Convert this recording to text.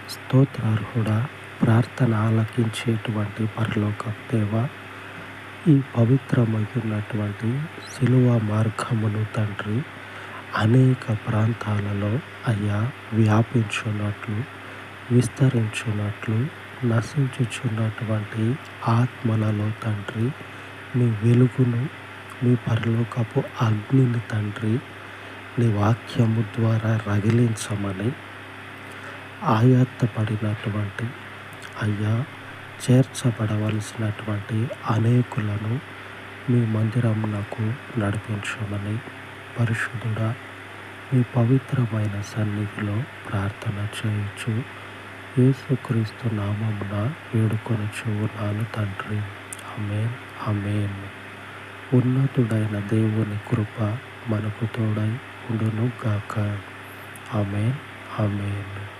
స్తోత్రార్హుడా, ప్రార్థన ఆలకించేటువంటి పరలోకపు దేవా, ఈ పవిత్రమైనటువంటి శిలువ మార్గమును తండ్రి అనేక ప్రాంతాలలో అయ్యా వ్యాపించున్నట్లు, విస్తరించున్నట్లు, నశించుచున్నటువంటి ఆత్మలలో తండ్రి నీ వెలుగును, మీ పరలోకపు అగ్నిని తండ్రి నీ వాక్యము ద్వారా రగిలించమని ఆయాత్తపడినటువంటి అయ్యా చేర్చబడవలసినటువంటి అనేకులను మీ మందిరమునకు నడిపించమని పరిశుద్ధుడా మీ పవిత్రమైన సన్నిధిలో ప్రార్థన చేయుచు యేసుక్రీస్తు నామమున వేడుకొనుచున్నాను తండ్రి. ఆమేన్, ఆమేన్. ఉన్నతుడైన దేవుని కృప మనకు తోడై ఉండును గాక. ఆమేన్, ఆమేన్.